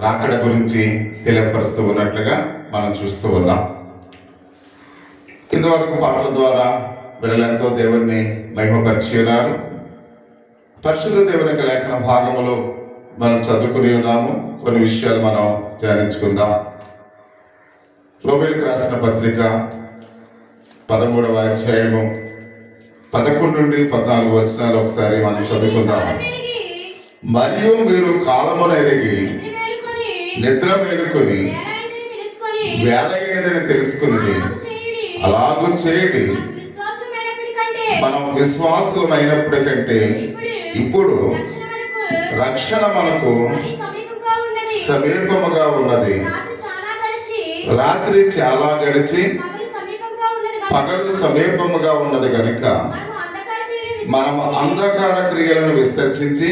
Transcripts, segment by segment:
రాకడ గురించి తెలియపరుస్తూ ఉన్నట్లుగా మనం చూస్తూ ఉన్నాం. ఇంతవరకు పాటల ద్వారా బిడ్డలెంతో దేవుణ్ణి మహిమపరిచి ఉన్నారు. పరిశుద్ధ దేవుని యొక్క లేఖన భాగములో మనం చదువుకుని ఉన్నాము. కొన్ని విషయాలు మనం ధ్యానించుకుందాం. రోమీయులకు రాసిన పత్రిక 13వ అధ్యాయము 11 నుండి 14 వచనాలు ఒకసారి మనం చదువుకుందాం. మరియు మీరు కాలమును ఎరిగి నిద్ర మేలుకొని వేలైనదని తెలుసుకుని అలాగూ చేయండి. మనం విశ్వాసులమైనప్పటికంటే ఇప్పుడు రక్షణ మనకు సమీపముగా ఉన్నది. రాత్రి చాలా గడిచి పగలు సమీపముగా ఉన్నది కనుక మనము అంధకార క్రియలను విసర్జించి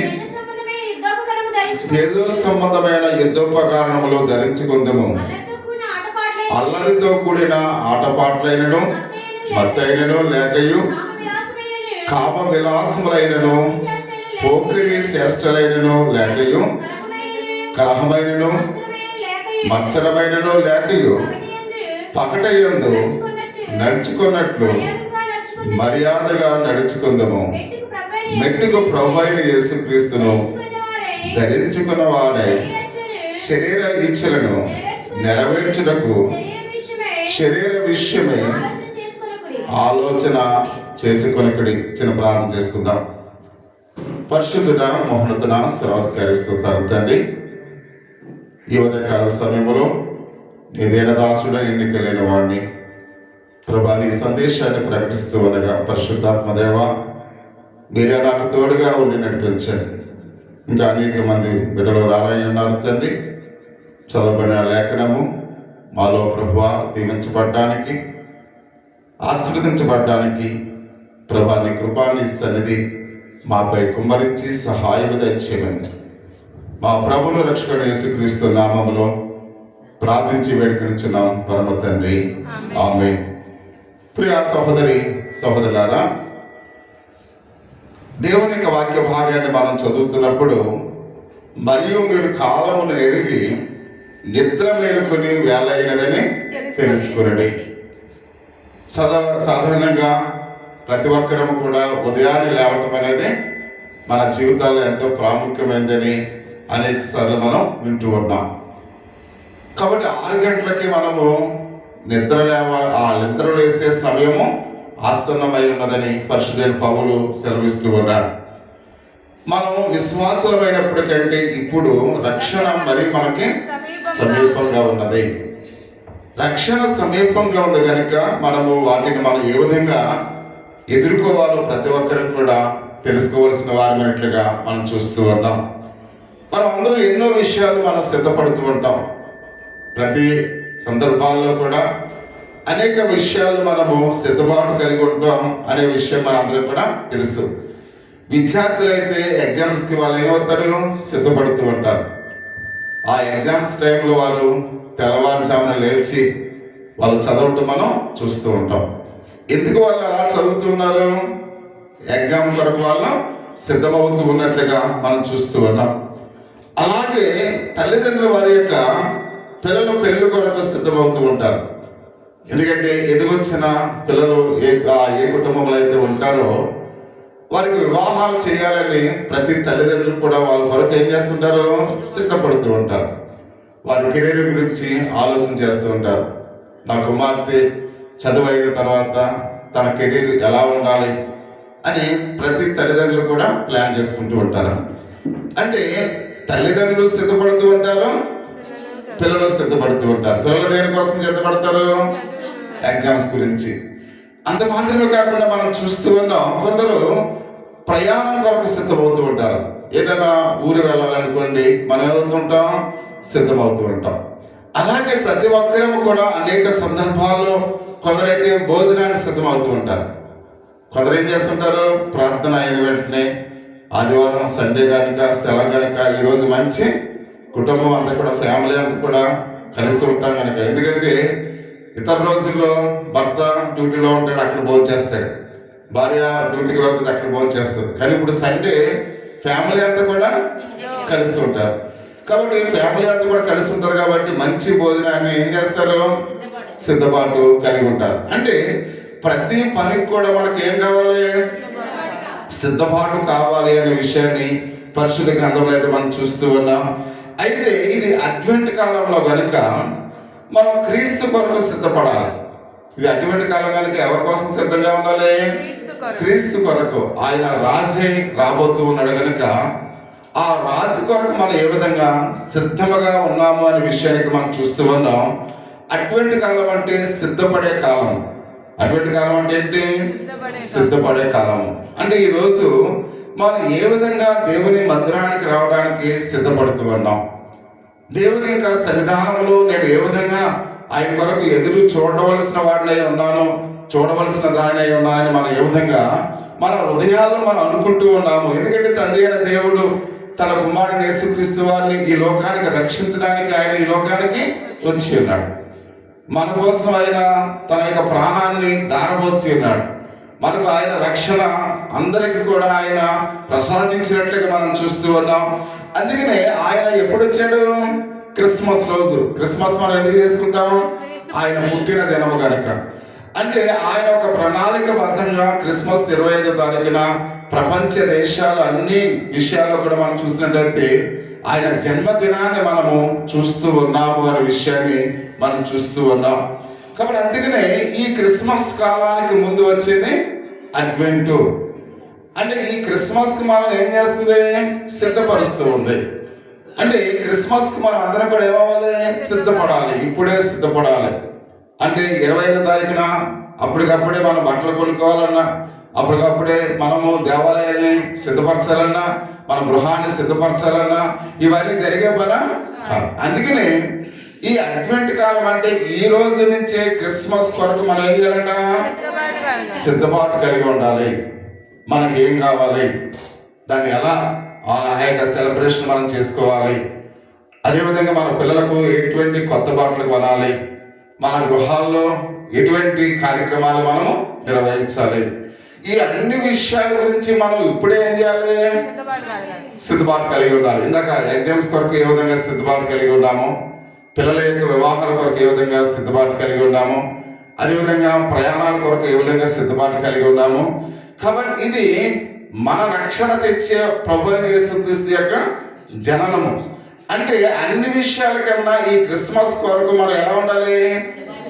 తేజో సంబంధమైన యుద్ధోపకరణములు ధరించుకుందాము. అల్లరితో కూడిన ఆటపాట్లైనను మత్తైనను లేకయు కామ విలాసములైనను పోకిరి శ్రేష్టలైనను లేకయు కలహమైనను మత్సరమైనను లేకయు పకటయందు నడుచుకున్నట్లు మర్యాదగా నడుచుకుందాము. మెట్టుకు ప్రభు అయిన యేసుక్రీస్తును ధరించుకున్న వాడై శరీర ఇచ్చలను నెరవేర్చుటకు శరీర విషయమే ఆలోచన చేసుకొనకుడి. చిన్న ప్రార్థన చేసుకుందాం. పరిశుద్ధుడ మహోన్నతున సర్వాధికారిస్తున్నారు తండ్రి, ఈ ఉదయకాల సమయంలో నీ దీనదాసుడ ఎన్నికలేని వాడిని ప్రభా నీ సందేశాన్ని ప్రకటిస్తూ ఉండగా పరిశుద్ధాత్మదేవ మీరే నాకు తోడుగా ఉండి నడిపించండి. ఇంకా అనేక మంది బిడ్డలు రాలని ఉన్నారు తండ్రి. చదవబడిన లేఖనము మాలో ప్రభువా దీవించబడ్డానికి ఆశీర్వదించబడ్డానికి ప్రభా నీ కృపాన్ని సన్నిధి మాపై కుమ్మరించి సహాయం దయచేయమని మా ప్రభువును రక్షకుడు యేసుక్రీస్తు నామములో ప్రార్థించి వేడుకొనిచున్నాం పరమ తండ్రి, ఆమేన్. ప్రియ సహోదరి సహోదరులారా, దేవుని యొక్క వాక్య భాగాన్ని మనం చదువుతున్నప్పుడు మరియు మీరు కాలమును ఎరిగి నిద్ర మేలుకొని వేలైనదని తెలుసుకునండి. సాధారణంగా ప్రతి ఒక్కరూ కూడా ఉదయాన్నే లేవటం అనేది మన జీవితాల్లో ఎంతో ప్రాముఖ్యమైనదని అనేక సార్లు మనం వింటూ ఉన్నాం. కాబట్టి 6 గంటలకి మనము నిద్ర లేసే సమయము ఆసన్నమై ఉన్నదని పరిశుద్ధైన పౌలు సెలవిస్తూ ఉన్నారు. మనం విశ్వాసులమైనప్పటికంటే ఇప్పుడు రక్షణ మరి మనకి సమీపంగా ఉన్నది. రక్షణ సమీపంగా ఉంది కనుక మనం ఏ విధంగా ఎదుర్కోవాలో ప్రతి ఒక్కరం కూడా తెలుసుకోవాల్సిన వారినట్లుగా మనం చూస్తూ ఉన్నాం. మనం అందరూ ఎన్నో విషయాలు మనం సిద్ధపడుతూ ఉంటాం. ప్రతి సందర్భాల్లో కూడా అనేక విషయాలు మనము సిద్ధపాటు కలిగి ఉంటాం అనే విషయం మనందరికీ కూడా తెలుసు. విద్యార్థులైతే ఎగ్జామ్స్కి వాళ్ళు ఏమవుతారు, సిద్ధపడుతూ ఉంటారు. ఆ ఎగ్జామ్స్ టైంలో వాళ్ళు తెల్లవారుజామున లేచి వాళ్ళు చదవటం మనం చూస్తూ ఉంటాం. ఎందుకు వాళ్ళు అలా చదువుతున్నారు? ఎగ్జామ్ కొరకు వాళ్ళు సిద్ధమవుతూ ఉన్నట్లుగా మనం చూస్తూ ఉన్నాం. అలాగే తల్లిదండ్రులు వారి యొక్క పిల్లలు పెళ్లి కొరకు సిద్ధమవుతూ ఉంటారు. ఎందుకంటే ఎదుగొచ్చిన పిల్లలు ఏ కుటుంబంలో అయితే ఉంటారో వారికి వివాహాలు చేయాలని ప్రతి తల్లిదండ్రులు కూడా వాళ్ళ కొరకు ఏం చేస్తుంటారు, సిద్ధపడుతూ ఉంటారు. వారి కెరీర్ గురించి ఆలోచన చేస్తూ ఉంటారు. నా కుమార్తె చదువు అయిన తర్వాత తన కెరీర్ ఎలా ఉండాలి అని ప్రతి తల్లిదండ్రులు కూడా ప్లాన్ చేసుకుంటూ ఉంటారు. అంటే తల్లిదండ్రులు సిద్ధపడుతూ ఉంటారు, పిల్లలు సిద్ధపడుతూ ఉంటారు. పిల్లలు దేనికోసం సిద్ధపడతారు? ఎగ్జామ్స్ గురించి. అంత మాత్రమే కాకుండా మనం చూస్తూ ఉన్నాం, కొందరు ప్రయాణం కొరకు సిద్ధమవుతూ ఉంటారు. ఏదైనా ఊరు వెళ్ళాలనుకోండి, మనం ఏమవుతుంటాం, సిద్ధమవుతూ ఉంటాం. అలాగే ప్రతి ఒక్కరూ కూడా అనేక సందర్భాల్లో కొందరైతే భోజనానికి సిద్ధమవుతూ ఉంటారు. కొందరు ఏం చేస్తుంటారు, ప్రార్థన అయిన వెంటనే ఆదివారం సండే కనుక సెలవు కనుక ఈరోజు మంచి కుటుంబం అంతా కూడా ఫ్యామిలీ అంతా కూడా కలిసి ఉంటాం కనుక. ఎందుకంటే ఇతర రోజుల్లో భర్త డ్యూటీలో ఉంటాడు, అక్కడ భోజనం చేస్తాడు. భార్య డ్యూటీకి వెళ్తుంది, అక్కడ భోజనం చేస్తుంది. కానీ ఇప్పుడు సండే ఫ్యామిలీ అంతా కూడా కలిసి ఉంటారు. కాబట్టి ఫ్యామిలీ అంతా కూడా కలిసి ఉంటారు కాబట్టి మంచి భోజనాన్ని ఏం చేస్తారు, సిద్ధపాటు కలిగి ఉంటారు. అంటే ప్రతి పనికి కూడా మనకి ఏం కావాలి, సిద్ధపాటు కావాలి అనే విషయాన్ని పరిశుద్ధ గ్రంథంలో అయితే మనం చూస్తూ ఉన్నాం. అయితే ఇది అడ్వెంట్ కాలంలో గనుక మనం క్రీస్తు కొరకు సిద్ధపడాలి. ఇది అడ్వెంట్ కాలం కనుక ఎవరి కోసం సిద్ధంగా ఉండాలి, క్రీస్తు కొరకు. ఆయన రాజే రాబోతూ ఉన్నాడు కనుక ఆ రాజు కొరకు మనం ఏ విధంగా సిద్ధముగా ఉన్నాము అనే విషయానికి మనం చూస్తూ ఉన్నాం. అడ్వెంట్ కాలం అంటే సిద్ధపడే కాలం. అడ్వెంట్ కాలం అంటే ఏంటి, సిద్ధపడే కాలం. అంటే ఈరోజు మనం ఏ విధంగా దేవుని మందిరానికి రావడానికి సిద్ధపడుతూ ఉన్నాం, దేవుని యొక్క సన్నిధానంలో నేను ఏ విధంగా ఆయన కొరకు ఎదురు చూడవలసిన వాడినై ఉన్నాను, చూడవలసిన దానినై ఉన్నానని మనం ఏ విధంగా మన హృదయాల్లో మనం అనుకుంటూ ఉన్నాము. ఎందుకంటే తండ్రి అయిన దేవుడు తన కుమారుని యేసుక్రీస్తు వారిని ఈ లోకానికి రక్షించడానికి ఆయన ఈ లోకానికి వచ్చి ఉన్నాడు. మన కోసం ఆయన తన యొక్క ప్రాణాన్ని దారబోసి ఉన్నాడు. మనకు ఆయన రక్షణ అందరికీ కూడా ఆయన ప్రసాదించినట్లుగా మనం చూస్తూ ఉన్నాం. అందుకనే ఆయన ఎప్పుడు వచ్చాడు, క్రిస్మస్ రోజు. క్రిస్మస్ మనం ఎందుకు చేసుకుంటాం, ఆయన పుట్టిన దినము కనుక. అంటే ఆయన ఒక ప్రణాళికబద్ధంగా క్రిస్మస్ 25వ తారీఖున ప్రపంచ దేశాలు అన్ని విషయాల్లో కూడా మనం చూసినట్లయితే ఆయన జన్మదినాన్ని మనము చూస్తూ ఉన్నాము అనే విషయాన్ని మనం చూస్తూ ఉన్నాం. కాబట్టి అందుకనే ఈ క్రిస్మస్ కాలానికి ముందు వచ్చేది అడ్వెంటు. అంటే ఈ క్రిస్మస్కి మనం ఏం చేస్తుంది, సిద్ధపరుస్తూ ఉంది. అంటే క్రిస్మస్కి మనం అందరం కూడా ఏమవ్వాలి, సిద్ధపడాలి. ఇప్పుడే సిద్ధపడాలి. అంటే 25వ తారీఖున అప్పటికప్పుడే మనం బట్టలు కొనుక్కోవాలన్నా, అప్పటికప్పుడే మనము దేవాలయాన్ని సిద్ధపరచాలన్నా, మన గృహాన్ని సిద్ధపరచాలన్నా ఇవన్నీ జరిగే పనా కాదు. అందుకనే ఈ అడ్వెంట్ కాలం అంటే ఈ రోజు నుంచే క్రిస్మస్ కొరకు మనం ఏం చేయాలంట, సిద్ధపాటు కలిగి ఉండాలి. మనకి ఏం కావాలి, దాన్ని ఎలా ఆ యొక్క సెలబ్రేషన్ మనం చేసుకోవాలి. అదేవిధంగా మన పిల్లలకు ఎటువంటి కొత్త బట్టలు కొనాలి, మన గృహాల్లో ఎటువంటి కార్యక్రమాలు మనము నిర్వహించాలి. ఈ అన్ని విషయాల గురించి మనం ఇప్పుడే ఏం చేయాలి, సిద్ధపాటు కలిగి ఉండాలి. ఇందాక ఎగ్జామ్స్ కొరకు ఏ విధంగా సిద్ధపాటు కలిగి ఉన్నాము, పిల్లల యొక్క వివాహాల కొరకు ఏ విధంగా సిద్ధపాటు కలిగి ఉన్నాము, అదేవిధంగా ప్రయాణాల కొరకు ఏ విధంగా సిద్ధపాటు కలిగి ఉన్నాము. కాబట్టి ఇది మన రక్షణ తెచ్చే ప్రభువైన యేసుక్రీస్తు యొక్క జననము. అంటే అన్ని విషయాల కన్నా ఈ క్రిస్మస్ కొరకు మనం ఎలా ఉండాలి,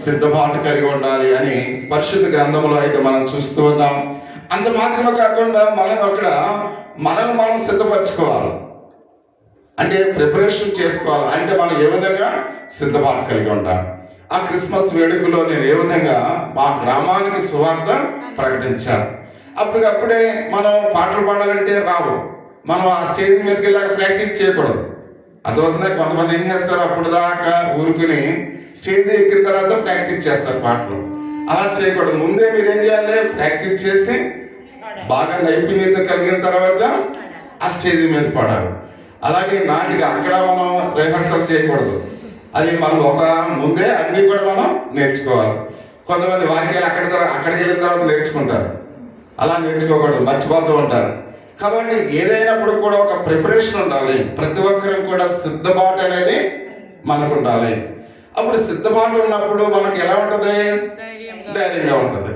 సిద్ధపాటు కలిగి ఉండాలి అని పరిశుద్ధ గ్రంథంలో అయితే మనం చూస్తూ ఉన్నాం. అంత మాత్రమే కాకుండా మనల్ని మనం సిద్ధపరచుకోవాలి. అంటే ప్రిపరేషన్ చేసుకోవాలి. అంటే మనం ఏ విధంగా సిద్ధపాటు కలిగి ఉండాలి. ఆ క్రిస్మస్ వేడుకలో నేను ఏ విధంగా మా గ్రామానికి సువార్త ప్రకటించాను. అప్పటికప్పుడే మనం పాటలు పాడాలంటే రావు. మనం ఆ స్టేజ్ మీదకి వెళ్ళాక ప్రాక్టీస్ చేయకూడదు. అర్థమవుతుందా? కొంతమంది ఏం చేస్తారు, అప్పుడు దాకా ఊరుకుని స్టేజ్ ఎక్కిన తర్వాత ప్రాక్టీస్ చేస్తారు పాటలు. అలా చేయకూడదు. ముందే మీరు ఏం చేయాలి, ప్రాక్టీస్ చేసి బాగా నైపుణ్యత కలిగిన తర్వాత ఆ స్టేజ్ మీద పాడాలి. అలాగే నాటిగా అక్కడ మనం రిహర్సల్ చేయకూడదు. అది మనం ముందే అన్నీ కూడా మనం నేర్చుకోవాలి. కొంతమంది వాక్యాలు అక్కడికి వెళ్ళిన తర్వాత నేర్చుకుంటారు. అలా నేర్చుకోకూడదు, మర్చిపోతూ ఉంటారు. కాబట్టి ఏదైనప్పుడు కూడా ఒక ప్రిపరేషన్ ఉండాలి. ప్రతి ఒక్కరం కూడా సిద్ధపాటు అనేది మనకు ఉండాలి. అప్పుడు సిద్ధపాటు ఉన్నప్పుడు మనకు ఎలా ఉంటుంది, ధైర్యంగా ఉంటుంది.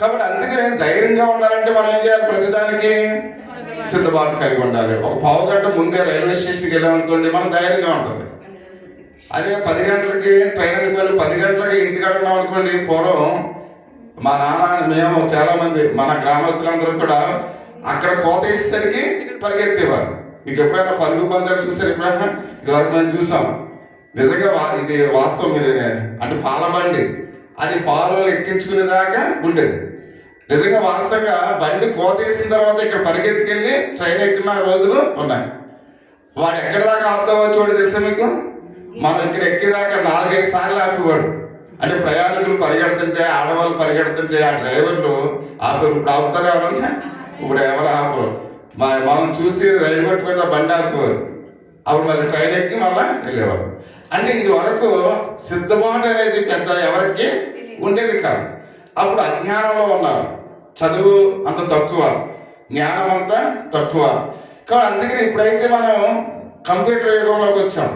కాబట్టి అందుకనే ధైర్యంగా ఉండాలంటే మనం ఏం చేయాలి, ప్రతిదానికి సిద్ధపాటు కలిగి ఉండాలి. ఒక పావు గంట ముందే రైల్వే స్టేషన్కి వెళ్ళామనుకోండి, మనం ధైర్యంగా ఉంటుంది. అదే 10 గంటలకి ట్రైన్ అనుకోని 10 గంటలకి ఇంటికాడ ఉన్నాం అనుకోండి. పూర్వం మా నాన్న మేము చాలామంది మన గ్రామస్తులందరూ కూడా అక్కడ కోత వేసేసరికి పరిగెత్తేవారు. మీకు ఎప్పుడైనా పరుగు పందాలు చూసారు? ఎప్పుడైనా ఇదివరకు మేము చూసాం. నిజంగా ఇది వాస్తవం. మీరు అంటే పాల బండి, అది పాలు ఎక్కించుకునేదాకా ఉండేది. నిజంగా వాస్తవంగా బండి కోత వేసిన తర్వాత ఇక్కడ పరిగెత్తుకెళ్ళి ట్రైన్ ఎక్కిన రోజులు ఉన్నాయి. వాడు ఎక్కడి దాకా ఆపుతావో చూడు, తెలుసా మీకు? మనం ఇక్కడ ఎక్కేదాకా 4-5 సార్లు ఆపేవాడు. అంటే ప్రయాణికులు పరిగెడుతుంటే, ఆడవాళ్ళు పరిగెడుతుంటే ఆ డ్రైవర్లు ఆపరు. ఇప్పుడు ఆపుతారు ఎవరన్నా? ఇప్పుడు ఎవరు ఆపరు. మనం చూసి రైలు గట్టు మీద బండి ఆపేవారు. అప్పుడు మళ్ళీ ట్రైన్ ఎక్కి మళ్ళీ వెళ్ళేవారు. అంటే ఇది వరకు సిద్ధపాటు అనేది పెద్ద ఎవరికి ఉండేది కాదు. అప్పుడు అజ్ఞానంలో ఉన్నారు. చదువు అంత తక్కువ, జ్ఞానం అంతా తక్కువ. కాబట్టి అందుకని ఇప్పుడైతే మనం కంప్యూటర్ యుగంలోకి వచ్చాం.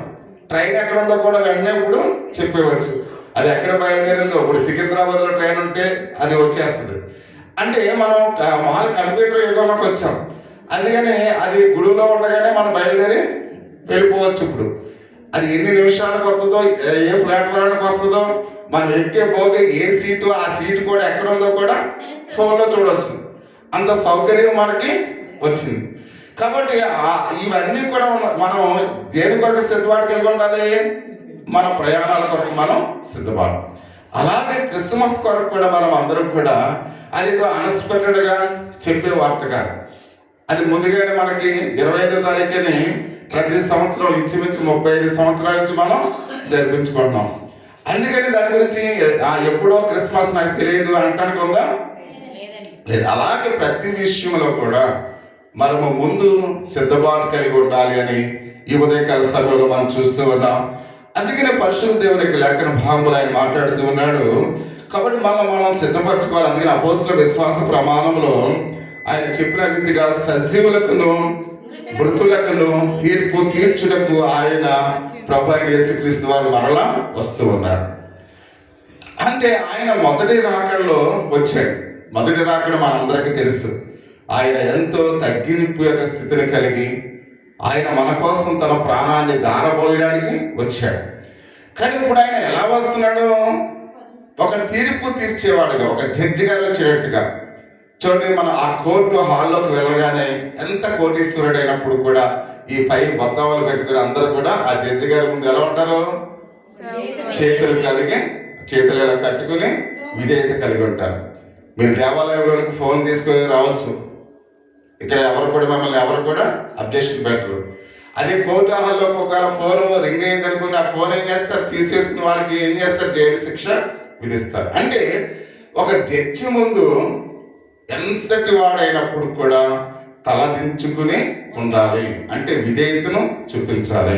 ట్రైన్ ఎక్కడ ఉందో కూడా వెంటనే ఇప్పుడు చెప్పేవచ్చు. అది ఎక్కడ బయలుదేరిందో, ఇప్పుడు సికింద్రాబాద్లో ట్రైన్ ఉంటే అది వచ్చేస్తుంది. అంటే మనం మామూలు కంప్యూటర్ యుగంలోకి వచ్చాం. అందుకని అది గుడిలో ఉండగానే మనం బయలుదేరి వెళ్ళిపోవచ్చు. ఇప్పుడు అది ఎన్ని నిమిషాలకు వస్తుందో, ఏ ప్లాట్ఫారానికి వస్తుందో, మనం ఎక్కే పోతే ఏ సీటు, ఆ సీటు కూడా ఎక్కడ ఉందో కూడా ఫోన్లో చూడవచ్చు. అంత సౌకర్యం మనకి వచ్చింది. కాబట్టి ఇవన్నీ కూడా మనం దేని కొరకు సిద్ధపాటు కలిగి ఉండాలి? మన ప్రయాణాల కొరకు మనం సిద్ధపాటు. అలాగే క్రిస్మస్ కొరకు కూడా మనం అందరం కూడా అది అన్ఎక్స్పెక్టెడ్గా చెప్పే వార్త కాదు. అది ముందుగానే మనకి 25వ తారీఖుని ప్రతి సంవత్సరం ఇంచుమించు 35 సంవత్సరాల నుంచి మనం జరిపించుకుంటున్నాం. అందుకని దాని గురించి ఎప్పుడో క్రిస్మస్ నాకు తెలియదు అంటానికి ఉందా? లేదు. అలాగే ప్రతి విషయంలో కూడా మనము ముందు సిద్ధపాటు కలిగి ఉండాలి అని ఈ ఉదయకాల సమయంలో మనం చూస్తూ ఉన్నాం. అందుకనే పరిశుద్ధ దేవునికి లేఖన భాగములు ఆయన మాట్లాడుతూ ఉన్నాడు. కాబట్టి మనం సిద్ధపరచుకోవాలి. అందుకని అపోస్తుల విశ్వాస ప్రమాణంలో ఆయన చెప్పిన రీతిగా సజీవులకును మృతులకును తీర్పు తీర్చుటకు ఆయన ప్రభువైన యేసుక్రీస్తు వారు మరలా వస్తూ ఉన్నాడు. అంటే ఆయన మొదటి రాకడలో వచ్చాడు. మొదటి రాకడ మనందరికీ తెలుసు. ఆయన ఎంతో తగ్గింపు యొక్క స్థితిని కలిగి ఆయన మన కోసం తన ప్రాణాన్ని ధారపోయడానికి వచ్చాడు. కానీ ఇప్పుడు ఆయన ఎలా వస్తున్నాడు? ఒక తీర్పు తీర్చేవాడుగా, ఒక జడ్జి గారు వచ్చేటట్టుగా. చూడండి, మనం ఆ కోర్టు హాల్లోకి వెళ్ళగానే ఎంత కోటీశ్వరుడు అయినప్పుడు కూడా ఈ పై బొత్తవాళ్ళు పెట్టుకుని అందరూ కూడా ఆ జడ్జి గారి ముందు ఎలా ఉంటారు? చేతులు ఇలా కట్టుకుని విధేయత కలిగి ఉంటారు. మీరు దేవాలయంలోనికి ఫోన్ తీసుకొని రావచ్చు. ఇక్కడ మిమ్మల్ని ఎవరు కూడా అబ్జెక్షన్ పెట్టరు. అదే కోర్టు హాల్లోకి ఒకవేళ ఫోన్ రింగ్ అయింది అనుకుని ఆ ఫోన్ ఏం చేస్తారు? తీసేసుకుని వాళ్ళకి ఏం చేస్తారు? జైలు శిక్ష విధిస్తారు. అంటే ఒక జడ్జి ముందు ఎంతటి వాడైనప్పుడు కూడా తలదించుకుని ఉండాలి. అంటే విధేయతను చూపించాలి.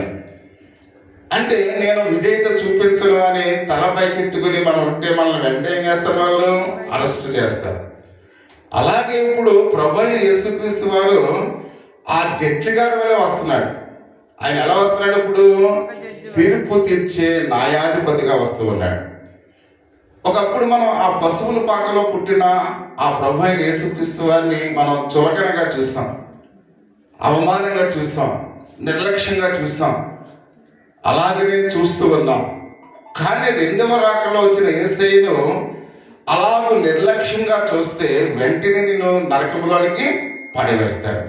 అంటే నేను విధేయత చూపించను అని తల పైకెట్టుకుని మనం ఉంటే మనల్ని వెంటనే ఏం చేస్తారు? వాళ్ళు అరెస్ట్ చేస్తారు. అలాగే ఇప్పుడు ప్రభువైన యేసుక్రీస్తు వారు ఆ జడ్జి గారి వల్ల వస్తున్నాడు. ఆయన ఎలా వస్తున్నాడు? ఇప్పుడు తీర్పు తీర్చే న్యాయాధిపతిగా వస్తూ ఉన్నాడు. ఒకప్పుడు మనం ఆ పశువుల పాకలో పుట్టిన ఆ ప్రభువైన యేసుక్రీస్తు వారిని మనం చులకనగా చూస్తాం, అవమానంగా చూస్తాం, నిర్లక్ష్యంగా చూస్తాం, అలాగనే చూస్తూ ఉన్నాం. కానీ రెండవ రాకలో వచ్చిన యేసయ్యను అలాగూ నిర్లక్ష్యంగా చూస్తే వెంటనే నిన్ను నరకంలోనికి పడవేస్తాడు.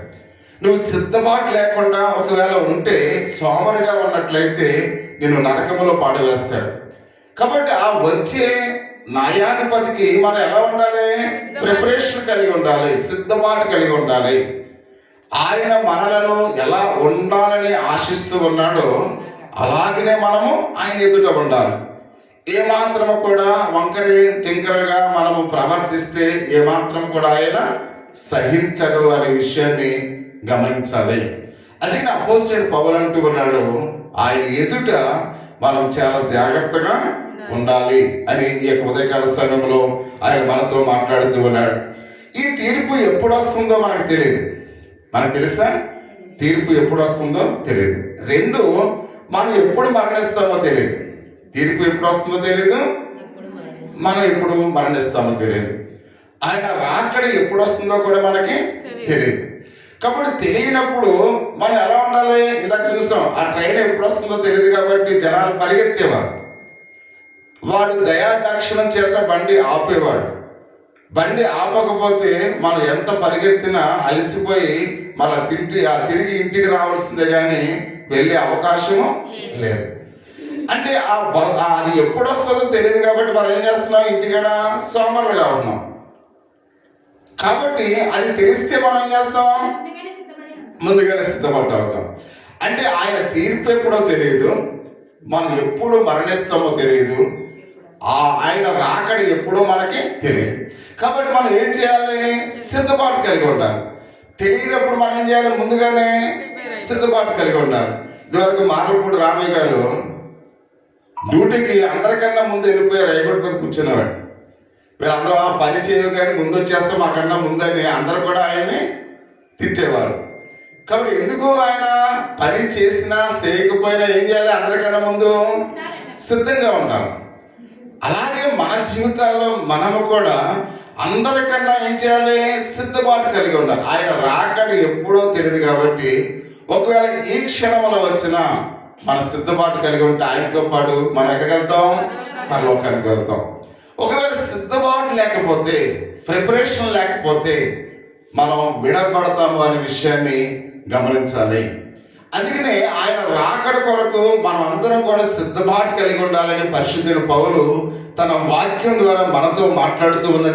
నువ్వు సిద్ధపాటు లేకుండా ఒకవేళ ఉంటే, సోమరిగా ఉన్నట్లయితే నిన్ను నరకంలో పడవేస్తాడు. కాబట్టి ఆ వచ్చే న్యాయాధిపతికి మనం ఎలా ఉండాలి? ప్రిపరేషన్ కలిగి ఉండాలి, సిద్ధపాటు కలిగి ఉండాలి. ఆయన మనలను ఎలా ఉండాలని ఆశిస్తూ ఉన్నాడో అలాగనే మనము ఆయన ఎదుట ఉండాలి. ఏమాత్రము కూడా వంకరి టింకరగా మనము ప్రవర్తిస్తే ఏమాత్రం కూడా ఆయన సహించడు అనే విషయాన్ని గమనించాలి. అది అపోస్తలుడు పౌలు అంటూ ఉన్నాడు, ఆయన ఎదుట మనం చాలా జాగ్రత్తగా ఉండాలి అని ఈ యొక్క ఉదయకాల సమయంలో ఆయన మనతో మాట్లాడుతూ ఉన్నాడు. ఈ తీర్పు ఎప్పుడు వస్తుందో మనకు తెలియదు. మనకు తెలుసా? తీర్పు ఎప్పుడు వస్తుందో తెలియదు. రెండు, మనం ఎప్పుడు మరణిస్తామో తెలియదు. తీర్పు ఎప్పుడు వస్తుందో తెలియదు, మనం ఎప్పుడు మరణిస్తామో తెలియదు. ఆయన రాకడ ఎప్పుడు వస్తుందో కూడా మనకి తెలియదు. కాబట్టి తెలియనప్పుడు మనం ఎలా ఉండాలి? ఇందాక చూస్తాం, ఆ ట్రైన్ ఎప్పుడు వస్తుందో తెలియదు కాబట్టి జనాలు పరిగెత్తేవారు. వాడు దయాదాక్షిణ్యం చేత బండి ఆపేవాడు. బండి ఆపకపోతే మనం ఎంత పరిగెత్తినా అలసిపోయి మళ్ళీ తిరిగి ఇంటికి రావాల్సిందే కానీ వెళ్ళే అవకాశము లేదు. అంటే అది ఎప్పుడు వస్తుందో తెలియదు కాబట్టి మనం ఏం చేస్తున్నాం? ఇంటికాడ సోమరులుగా ఉన్నాం. కాబట్టి అది తెలిస్తే మనం ఏం చేస్తాం? ముందుగానే సిద్ధపడ్డ అవుతాం. అంటే ఆయన తీర్పు ఎప్పుడో తెలియదు, మనం ఎప్పుడు మరణిస్తామో తెలియదు, ఆయన రాకడ ఎప్పుడో మనకి తెలియదు. కాబట్టి మనం ఏం చేయాలి? సిద్ధపాటు కలిగి ఉండాలి. తెలియనప్పుడు మనం ఏం చేయాలి? ముందుగానే సిద్ధపాటు కలిగి ఉండాలి. ఇదివరకు మార్లపూడి రామయ్య గారు డ్యూటీకి అందరికన్నా ముందు వెళ్ళిపోయి రైలు మీద కూర్చునేవాడు. వీళ్ళందరూ ఆ పని చేయగానే ముందు వచ్చేస్తే మాకన్నా ముందని అందరూ కూడా ఆయన్ని తిట్టేవారు. కాబట్టి ఎందుకు ఆయన పని చేసినా చేయకపోయినా ఏం చేయాలి? అందరికన్నా ముందు సిద్ధంగా ఉండాలి. అలాగే మన జీవితాల్లో మనము కూడా అందరికన్నా ఏం చేయాలి? సిద్ధపాటు కలిగి ఉండాలి. ఆయన రాకడ ఎప్పుడో తెలియదు కాబట్టి ఒకవేళ ఈ క్షణంలో వచ్చినా మన సిద్ధపాటు కలిగి ఉంటే ఆయనతో పాటు మనం ఎక్కడికి వెళ్తాం? పరలోకానికి వెళ్తాం. ఒకవేళ సిద్ధపాటు లేకపోతే, ప్రిపరేషన్ లేకపోతే మనం విడబడతాము అనే విషయాన్ని గమనించాలి. అందుకనే ఆయన రాకడ కొరకు మనం అందరం కూడా సిద్ధపాటు కలిగి ఉండాలని పరిశుద్ధుడైన పౌలు తన వాక్యం ద్వారా మనతో మాట్లాడుతూ ఉన్న